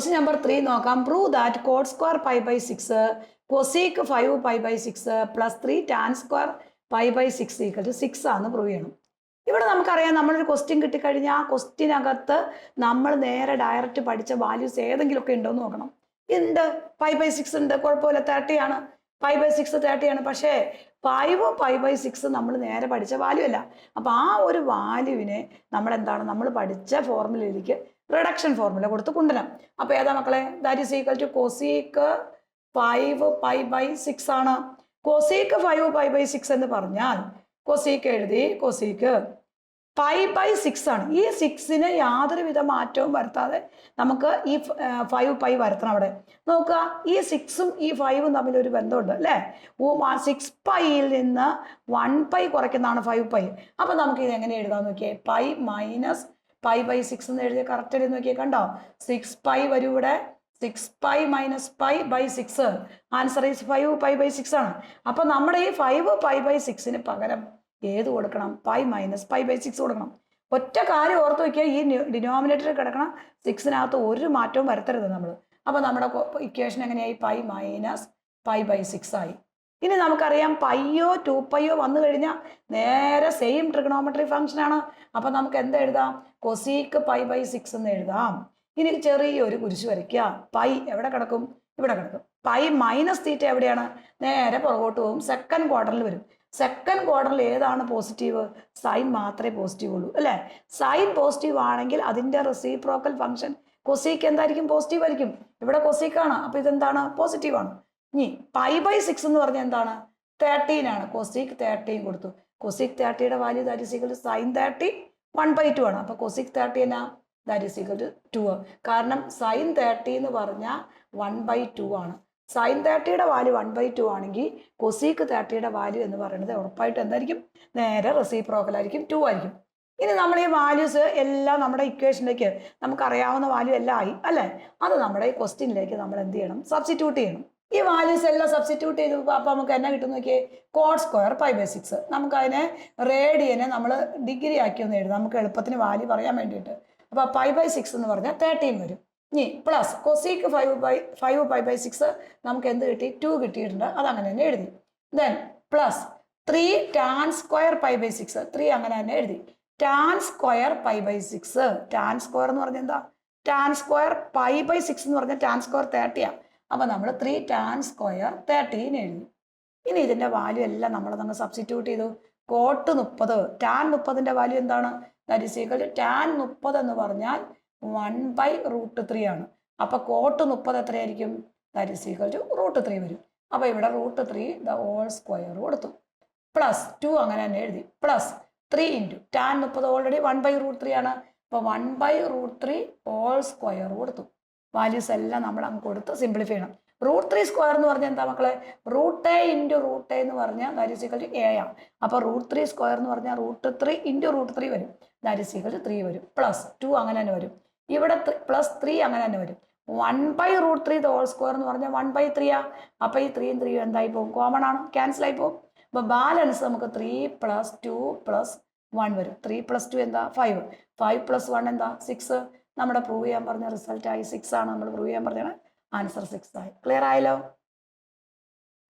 Question number 3 നോക്കാം. Prove that cot square pi by 6 cosec 5 pi by 6 plus 3 tan square pi by 6 equal to 6 ആണെന്ന് prove ചെയ്യണം. ഇവിടെ നമുക്കറിയാം, നമ്മളൊരു question കിട്ടിക്കഴിഞ്ഞാൽ ആ ക്വസ്റ്റ്യനകത്ത് നമ്മൾ നേരെ ഡയറക്റ്റ് പഠിച്ച വാല്യൂസ് ഏതെങ്കിലുമൊക്കെ ഉണ്ടോ എന്ന് നോക്കണം. ഉണ്ട്, 5 ബൈ 6 ഉണ്ട്, കുഴപ്പമില്ല, 30 ആണ്. 5 ബൈ 6 30 ആണ്. പക്ഷേ 5 ബൈ 6 നമ്മൾ നേരെ പഠിച്ച വാല്യൂ അല്ല. അപ്പം ആ ഒരു വാല്യൂവിനെ നമ്മൾ എന്താണ്, നമ്മൾ പഠിച്ച ഫോർമുലയിലേക്ക് റിഡക്ഷൻ ഫോർമുല കൊടുത്ത് കൊണ്ടുവരാം. അപ്പോൾ ഏതാ മക്കളെ? That is equal to cosec 5 pi by 6 ആണ്. കൊസീക്ക് 5 പൈ ബൈ 6 എന്ന് പറഞ്ഞാൽ കൊസീക്ക് എഴുതി, കൊസീക്ക് 5 ബൈ 6 ആണ്. ഈ 6ന് യാതൊരുവിധ മാറ്റവും വരുത്താതെ നമുക്ക് ഈ 5 പൈ വരുത്തണം. അവിടെ നോക്കുക, ഈ 6ഉം ഈ 5ഉം തമ്മിൽ ഒരു ബന്ധമുണ്ട് അല്ലേ? 6 പൈയിൽ നിന്ന് 1 പൈ കുറയ്ക്കുന്നതാണ് 5 പൈ. അപ്പം നമുക്ക് ഇത് എങ്ങനെ എഴുതാൻ നോക്കിയേ? പൈ മൈനസ് പൈ ബൈ 6 എന്ന് എഴുതിയ കറക്റ്റ് എഴുതി നോക്കിയേ, കണ്ടോ? 6 പൈ വരും ഇവിടെ. 6 pi minus pi by 6, answer is 5 pi by 6 ആണ്. അപ്പം നമ്മുടെ ഈ 5 പൈ ബൈ 6ന് പകരം ഏത് കൊടുക്കണം? പൈ മൈനസ് പൈ ബൈ 6 കൊടുക്കണം. ഒറ്റ കാര്യം ഓർത്ത് വയ്ക്കുക, ഈ ഡിനോമിനേറ്ററിൽ കിടക്കണം 6നകത്ത് ഒരു മാറ്റവും വരുത്തരുത് നമ്മൾ. അപ്പം നമ്മുടെ ഇക്വേഷൻ എങ്ങനെയായി? പൈ മൈനസ് പൈ ബൈ 6 ആയി. ഇനി നമുക്കറിയാം, പൈയോ 2 പൈയോ വന്നു കഴിഞ്ഞാൽ നേരെ സെയിം ട്രിഗണോമെട്രി ഫംഗ്ഷൻ ആണ്. അപ്പം നമുക്ക് എന്താ എഴുതാം? കൊസീക്ക് പൈ ബൈ 6 എന്ന് എഴുതാം. ഇനി ചെറിയൊരു കുരിശ് വരയ്ക്കുക. പൈ എവിടെ കിടക്കും? ഇവിടെ കിടക്കും. പൈ മൈനസ് തീറ്റ എവിടെയാണ്? നേരെ പുറകോട്ട് പോകും, സെക്കൻഡ് ക്വാർട്ടറിൽ വരും. സെക്കൻഡ് ക്വാർട്ടറിൽ ഏതാണ് പോസിറ്റീവ്? സൈൻ മാത്രമേ പോസിറ്റീവ് ഉള്ളൂ അല്ലേ? സൈൻ പോസിറ്റീവ് ആണെങ്കിൽ അതിൻ്റെ റെസിപ്രോക്കൽ ഫംഗ്ഷൻ കൊസീക്ക് എന്തായിരിക്കും? പോസിറ്റീവ് ആയിരിക്കും. ഇവിടെ കൊസീക്കാണ്, അപ്പോൾ ഇതെന്താണ്? പോസിറ്റീവ് ആണ്. ഇനി പൈ ബൈ 6 എന്ന് പറഞ്ഞാൽ എന്താണ്? 13 ആണ്. കൊസീക്ക് 13 കൊടുത്തു. കൊസീക്ക് 30യുടെ value that is equal to sine 30 1/2 ആണ്. അപ്പോൾ കൊസീക്ക് 30 എന്നാ? That is equal to 2. കാരണം സൈൻ 30 എന്ന് പറഞ്ഞാൽ 1/2 ആണ്. സൈൻ 30യുടെ വാല്യൂ 1/2 ആണെങ്കിൽ കൊസീക്ക് 30യുടെ വാല്യൂ എന്ന് പറയുന്നത് ഉറപ്പായിട്ട് എന്തായിരിക്കും? നേരെ റെസിപ്രോക്കൽ ആയിരിക്കും, 2 ആയിരിക്കും. ഇനി നമ്മൾ ഈ വാല്യൂസ് എല്ലാം നമ്മുടെ ഇക്വേഷനിലേക്ക് നമുക്കറിയാവുന്ന വാല്യൂ എല്ലാം ആയി അല്ലേ? അത് നമ്മുടെ ഈ ക്വസ്റ്റ്യനിലേക്ക് നമ്മൾ എന്ത് ചെയ്യണം? സബ്സ്റ്റിറ്റ്യൂട്ട് ചെയ്യണം. ഈ വാല്യൂസ് എല്ലാം സബ്സ്റ്റിറ്റ്യൂട്ട് ചെയ്ത് അപ്പോൾ നമുക്ക് എന്നാ കിട്ടും നോക്കിയേ? Cot square pi by 6. നമുക്കതിനെ റേഡിയനെ നമ്മൾ ഡിഗ്രി ആക്കി ഒന്ന് എഴുതാം, നമുക്ക് എളുപ്പത്തിന് വാല്യൂ പറയാൻ വേണ്ടിയിട്ട്. അപ്പോൾ പൈ ബൈ 6 എന്ന് പറഞ്ഞാൽ 13 വരും. ഇനി പ്ലസ് കൊസീക്ക് 5 പൈ ബൈ 6 നമുക്ക് എന്ത് കിട്ടി? 2 കിട്ടിയിട്ടുണ്ട്. അതങ്ങനെ തന്നെ എഴുതി. Then plus 3 tan square pi by 6, 3 അങ്ങനെ തന്നെ എഴുതി. Tan square pi by 6, tan square എന്ന് പറഞ്ഞാൽ എന്താ? ടാൻ സ്ക്വയർ പൈ ബൈ 6 എന്ന് പറഞ്ഞാൽ ടാൻ സ്ക്വയർ 30 ആണ്. അപ്പോൾ നമ്മൾ 3 ടാൻ സ്ക്വയർ 13 എഴുതി. ഇനി ഇതിൻ്റെ വാല്യൂ എല്ലാം നമ്മൾ അങ്ങ് സബ്സ്റ്റിറ്റ്യൂട്ട് ചെയ്തു. കോട്ട് 30, ടാൻ 30ൻ്റെ വാല്യൂ എന്താണ്? That is equal to tan 30 എന്ന് പറഞ്ഞാൽ 1/√3 ആണ്. അപ്പോൾ കോട്ട് 30 എത്രയായിരിക്കും? ദാറ്റ് ഈസ് ഈക്വൽ ടു √3 വരും. അപ്പോൾ ഇവിടെ √3 ദ ഹോൾ സ്ക്വയർ കൊടുത്തു. പ്ലസ് 2 അങ്ങനെ തന്നെ എഴുതി. പ്ലസ് 3 ഇൻറ്റു ടാൻ 30 ഓൾറെഡി 1/√3 ആണ്. അപ്പോൾ 1/√3 ഹോൾ സ്ക്വയർ കൊടുത്തു. വാല്യൂസ് എല്ലാം നമ്മൾ അങ്ങ് കൊടുത്ത് സിംപ്ലിഫൈ ചെയ്യണം. √3 സ്ക്വയർ എന്ന് പറഞ്ഞാൽ എന്താ മക്കളെ? √a ഇൻറ്റു √a എന്ന് പറഞ്ഞാൽ that is equal to a ആണ്. അപ്പോൾ √3 സ്ക്വയർ എന്ന് പറഞ്ഞാൽ √3 ഇൻറ്റു √3 വരും. ദാറ്റ് ഈസ് ഈക്വൽ ടു 3 വരും. പ്ലസ് 2 അങ്ങനെ തന്നെ വരും. ഇവിടെ പ്ലസ് 3 അങ്ങനെ തന്നെ വരും. 1/√3 ദ ഹോൾ സ്ക്വയർ എന്ന് പറഞ്ഞാൽ 1/3 ആ. അപ്പോൾ ഈ 3 3 എന്തായി പോകും? കോമൺ ആണ്, ക്യാൻസൽ ആയി പോകും. അപ്പോൾ ബാലൻസ് നമുക്ക് 3 + 2 + 1 വരും. 3 + 2 എന്താ? 5. 5 + 1 എന്താ? 6. നമ്മുടെ പ്രൂവ് ചെയ്യാൻ പറഞ്ഞ റിസൾട്ടായി 6 ആണ്. നമ്മൾ പ്രൂവ് ചെയ്യാൻ പറഞ്ഞാൽ ആൻസർ 6 ആയി. ക്ലിയർ ആയല്ലോ?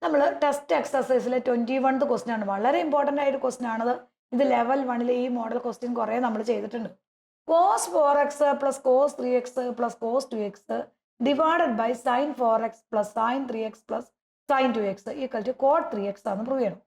നമ്മൾ ടെസ്റ്റ് എക്സസൈസിലെ 21th ക്വസ്റ്റ്യൻ ആണ്. വളരെ ഇമ്പോർട്ടൻ്റ് ആയൊരു ക്വസ്റ്റ്യൻ ആണത്. ഇത് ലെവൽ 1 ഈ മോഡൽ ക്വസ്റ്റ്യൻ കുറേ നമ്മൾ ചെയ്തിട്ടുണ്ട്. cos 4x + cos 3x + cos 2x divided by sin 4x + sin 3x + sin 2x equal to cot 3x ആണെന്ന് പ്രൂവ് ചെയ്യണം.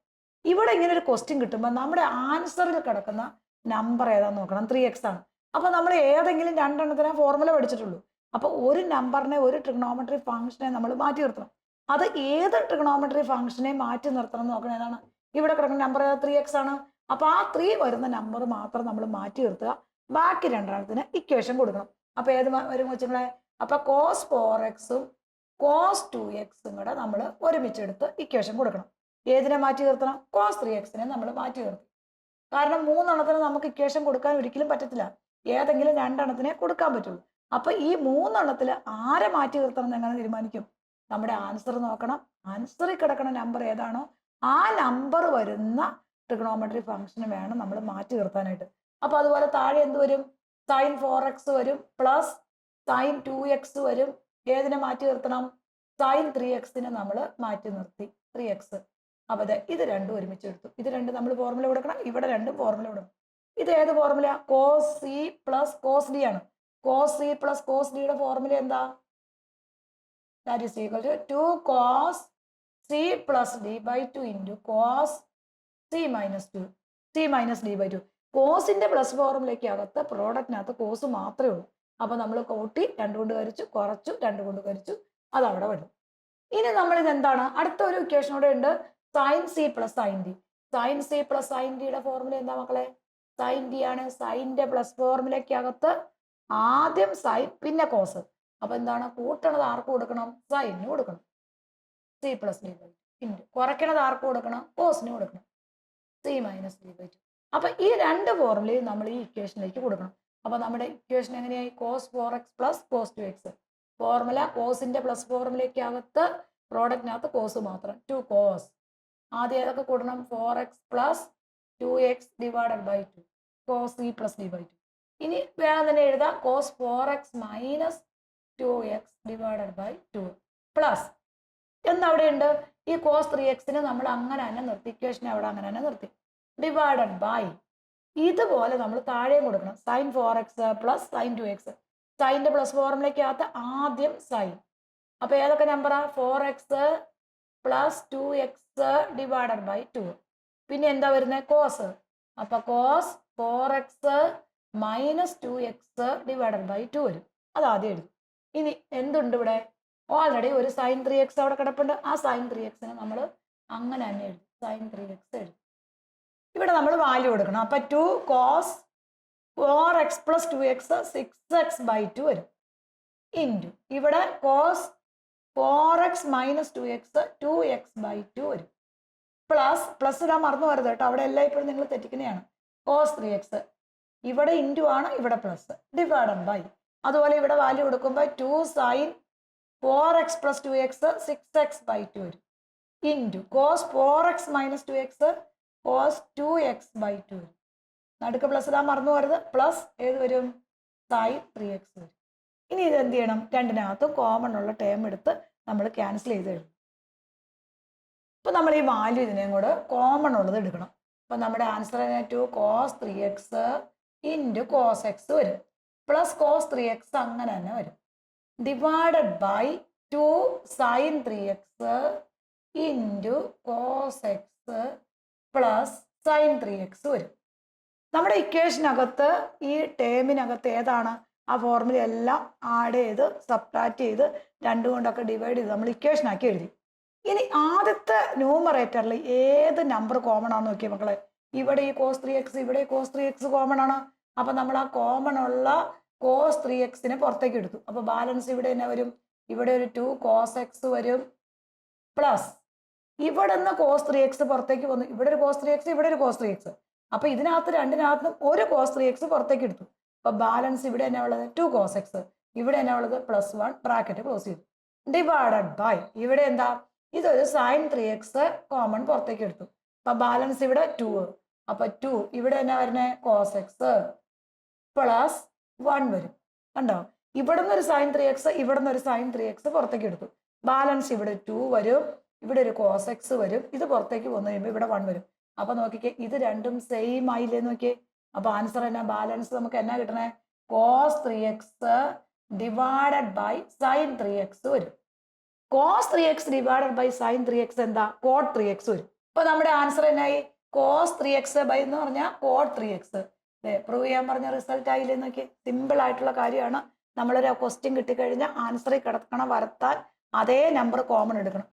ഇവിടെ ഇങ്ങനെ ഒരു ക്വസ്റ്റ്യൻ കിട്ടുമ്പോൾ നമ്മുടെ ആൻസറിൽ കിടക്കുന്ന നമ്പർ ഏതാണെന്ന് നോക്കണം. 3x ആണ്. അപ്പോൾ നമ്മൾ ഏതെങ്കിലും രണ്ടെണ്ണത്തിനെ ഫോർമുല പഠിച്ചിട്ടുള്ളൂ. അപ്പോൾ ഒരു നമ്പറിനെ, ഒരു ട്രിഗണോമെട്രി ഫംഗ്ഷനെ നമ്മൾ മാറ്റി നിർത്തണം. അത് ഏത് ട്രിഗണോമെട്രി ഫംഗ്ഷനെ മാറ്റി നിർത്തണം എന്ന് നോക്കണം. ഏതാണ്? ഇവിടെ കിടക്കുന്ന നമ്പർ 3x ആണ്. അപ്പോൾ ആ 3 വരുന്ന നമ്പർ മാത്രം നമ്മൾ മാറ്റി നിർത്തുക. ബാക്കി രണ്ടെണ്ണത്തിന് ഇക്വേഷൻ കൊടുക്കണം. അപ്പോൾ ഏത് വരും വെച്ചുങ്ങളെ? അപ്പോൾ cos 4x cos 2x കൂടെ നമ്മൾ ഒരുമിച്ചെടുത്ത് ഇക്വേഷൻ കൊടുക്കണം. ഏതിനെ മാറ്റി നിർത്തണം? cos 3xനെ നമ്മൾ മാറ്റി നിർത്തി. കാരണം 3 എണ്ണത്തിന് നമുക്ക് ഇക്വേഷൻ കൊടുക്കാൻ ഒരിക്കലും പറ്റത്തില്ല. ഏതെങ്കിലും രണ്ടെണ്ണത്തിനെ കൊടുക്കാൻ പറ്റുള്ളൂ. അപ്പോൾ ഈ 3 എണ്ണത്തിൽ ആരെ മാറ്റി നിർത്തണം എന്ന് എങ്ങനെ തീരുമാനിക്കും? നമ്മുടെ ആൻസർ നോക്കണം. ആൻസറിൽ കിടക്കുന്ന നമ്പർ ഏതാണോ ആ നമ്പർ വരുന്ന ട്രിഗണോമെട്രി ഫംഗ്ഷന് വേണം നമ്മൾ മാറ്റി നിർത്താനായിട്ട്. അപ്പോൾ അതുപോലെ താഴെ എന്ത് വരും? sin 4x വരും പ്ലസ് സൈൻ 2x വരും. ഏതിനെ മാറ്റി നിർത്തണം? സൈൻ 3x നമ്മൾ മാറ്റി നിർത്തി 3x. അപ്പോൾ ഇത് രണ്ടും ഒരുമിച്ച് എടുത്തു. ഇത് രണ്ടും നമ്മൾ ഫോർമുല കൊടുക്കണം, ഇവിടെ രണ്ടും ഫോർമുല കൊടുക്കണം. ഇത് ഏത് formula? Cos C plus cos D ആണ്. കോസ് സി പ്ലസ് കോസ് ഡിയുടെ ഫോർമുല എന്താ? That is equal to 2 cos C plus D by 2 into cos C minus 2 C minus D by 2. കോസിന്റെ പ്ലസ് ഫോർമുലയ്ക്ക് അകത്ത് പ്രോഡക്റ്റിനകത്ത് കോസ് മാത്രമേ ഉള്ളൂ. അപ്പോൾ നമ്മൾ കൂട്ടി 2 കൊണ്ട് ഹരിച്ചു, കുറച്ചു 2 കൊണ്ട് ഹരിച്ചു, അത് അവിടെ വരും. ഇനി നമ്മൾ ഇത് എന്താണ്? അടുത്ത ഒരു ഇക്വേഷനോടെ ഉണ്ട്, sine C plus sine D. Sine C plus sine ഡിയുടെ ഫോർമുല എന്താ മക്കളെ? സൈൻ ഡി ആണ്. സൈൻ്റെ പ്ലസ് ഫോർമുലയ്ക്ക് അകത്ത് ആദ്യം സൈൻ പിന്നെ കോസ്. അപ്പൊ എന്താണ്? കൂട്ടണത് ആർക്ക് കൊടുക്കണം? സൈനിന് കൊടുക്കണം, C plus D by 2 into കുറയ്ക്കണത് ആർക്ക് കൊടുക്കണം? കോസിന് കൊടുക്കണം, സി മൈനസ് ഡി ബൈ 2. അപ്പൊ ഈ രണ്ട് ഫോർമുലയും നമ്മൾ ഈ ഇക്വേഷനിലേക്ക് കൊടുക്കണം. അപ്പൊ നമ്മുടെ ഇക്വേഷൻ എങ്ങനെയായി? Cos 4x plus cos 2x. Formula കോസിന്റെ പ്ലസ് ഫോർമുലയ്ക്ക് അകത്ത് പ്രോഡക്റ്റിനകത്ത് കോസ് മാത്രം, 2 കോസ്. ആദ്യം ഏതൊക്കെ കൂടണം? 4x plus 2x divided by 2 cos C plus D by 2. ഇനി വേണം തന്നെ എഴുതാം, cos 4x minus 2x divided by 2 plus എന്നവിടെ ഉണ്ട്. ഈ കോസ് 3x നമ്മൾ അങ്ങനെ തന്നെ നിർത്തി, ഇക്വേഷനെ അവിടെ അങ്ങനെ തന്നെ നിർത്തി, ഡിവൈഡഡ് ബൈ ഇതുപോലെ നമ്മൾ താഴെയും കൊടുക്കണം, sine 4x plus sine 2x. സൈൻ്റെ പ്ലസ് ഫോർമുലയ്ക്കകത്ത് ആദ്യം സൈൻ. അപ്പൊ ഏതൊക്കെ നമ്പറാ? 4x plus 2x divided by 2. പിന്നെ എന്താ വരുന്നത്? കോസ്. അപ്പൊ cos 4x minus 2x divided by 2 വരും. അത് ആദ്യം എഴുതും. ഇനി എന്തുണ്ട് ഇവിടെ? ഓൾറെഡി ഒരു സൈൻ 3x അവിടെ കിടപ്പുണ്ട്. ആ സൈൻ 3x നമ്മൾ അങ്ങനെ തന്നെ എഴുതും, സൈൻ 3x എഴുതും. ഇവിടെ നമ്മൾ വാല്യൂ കൊടുക്കണം. അപ്പൊ 2 cos 4x plus 2x 6x by 2 വരും ഇൻറ്റു ഇവിടെ cos 4x minus 2x 2x by 2 വരും പ്ലസ് ഇടാൻ മറന്നു വരുത് കേട്ടോ, അവിടെ എല്ലാം ഇപ്പോഴും നിങ്ങൾ തെറ്റിക്കുന്നതാണ്. കോസ് 3x ഇവിടെ ഇൻറ്റു ആണ്, ഇവിടെ പ്ലസ്, ഡിവൈഡഡ് ബൈ അതുപോലെ ഇവിടെ വാല്യൂ കൊടുക്കുമ്പോൾ 2 sign 4x plus 2x 6x by 2 വരും into cos 4x minus 2x cos 2x by 2 വരും. നടുക്ക് പ്ലസ് ഇടാൻ മറന്നു വരുത്, പ്ലസ് ഏത് വരും? സൈൻ 3x വരും. ഇനി ഇത് എന്ത് ചെയ്യണം? രണ്ടിനകത്തും കോമൺ ഉള്ള ടേം എടുത്ത് നമ്മൾ ക്യാൻസൽ ചെയ്ത് എഴുതും. അപ്പൊ നമ്മൾ ഈ വാല്യൂ ഇതിനെയും കൂടെ കോമൺ ഉള്ളത് എടുക്കണം. അപ്പൊ നമ്മുടെ answer 2 cos 3x into cos X വരും, പ്ലസ് കോസ് 3x അങ്ങനെ തന്നെ വരും, divided by 2 sine 3x into cos X plus sine 3x വരും. നമ്മുടെ ഇക്വേഷനകത്ത് ഈ ടേമിനകത്ത് ഏതാണ്? ആ ഫോർമുല എല്ലാം ആഡ് ചെയ്ത് സബ്ട്രാക്ട് ചെയ്ത് 2 കൊണ്ടൊക്കെ ഡിവൈഡ് ചെയ്ത് നമ്മൾ ഇക്വേഷൻ ആക്കി എഴുതി. ഇനി ആദ്യത്തെ ന്യൂമറേറ്ററിൽ ഏത് നമ്പർ കോമൺ ആണെന്ന് നോക്കിയ മക്കളെ. ഇവിടെ ഈ കോസ് 3x, ഇവിടെ കോസ് 3x കോമൺ ആണ്. അപ്പൊ നമ്മൾ ആ കോമൺ ഉള്ള കോസ് 3x പുറത്തേക്ക് എടുത്തു. അപ്പൊ ബാലൻസ് ഇവിടെ തന്നെ വരും, ഇവിടെ ഒരു 2 കോസ് എക്സ് വരും പ്ലസ് ഇവിടെ നിന്ന് കോസ് 3x പുറത്തേക്ക് വന്നു, ഇവിടെ ഒരു കോസ് 3x, ഇവിടെ ഒരു കോസ് 3x. അപ്പൊ ഇതിനകത്ത് രണ്ടിനകത്തും ഒരു കോസ് 3x പുറത്തേക്ക് എടുത്തു. അപ്പൊ ബാലൻസ് ഇവിടെ തന്നെ ഉള്ളത് 2 കോസ് എക്സ്, ഇവിടെ തന്നെ ഉള്ളത് +1 ബ്രാക്കറ്റ് ക്ലോസ് ചെയ്തു, ഡിവൈഡഡ് ബൈ ഇവിടെ എന്താ? ഇതൊരു സൈൻ 3x കോമൺ പുറത്തേക്ക് എടുത്തു. അപ്പൊ ബാലൻസ് ഇവിടെ 2. അപ്പൊ 2 ഇവിടെ തന്നെ വരുന്നേ കോസ് എക്സ് പ്ലസ് 1 വരും. കണ്ടോ? ഇവിടെ നിന്ന് ഒരു സൈൻ 3x, ഇവിടെ നിന്ന് ഒരു സൈൻ 3x പുറത്തേക്ക് എടുത്തു. ബാലൻസ് ഇവിടെ 2 വരും, ഇവിടെ ഒരു കോസ് എക്സ് വരും, ഇത് പുറത്തേക്ക് വന്നു കഴിയുമ്പോൾ ഇവിടെ 1 വരും. അപ്പൊ നോക്കിക്കേ, ഇത് രണ്ടും സെയിം ആയില്ലേ നോക്കിയേ. അപ്പൊ ആൻസർ എന്നാ? ബാലൻസ് നമുക്ക് എന്നാ കിട്ടണേ? Cos 3x divided by sine 3x വരും. Cos 3x divided by sine 3x എന്താ? കോട്ട് 3x വരും. അപ്പൊ നമ്മുടെ ആൻസർ എന്നായി? കോസ് 3x ബൈ എന്ന് പറഞ്ഞാൽ കോട്ട് 3x. പ്രൂവ് ചെയ്യാൻ പറഞ്ഞ റിസൾട്ട് ആയില്ലേ നോക്കി. സിമ്പിൾ ആയിട്ടുള്ള കാര്യമാണ്. നമ്മളൊരു ക്വസ്റ്റ്യൻ കിട്ടിക്കഴിഞ്ഞാൽ ആൻസറിൽ കിടക്കണം വരത്താൻ അതേ നമ്പർ കോമൺ എടുക്കണം.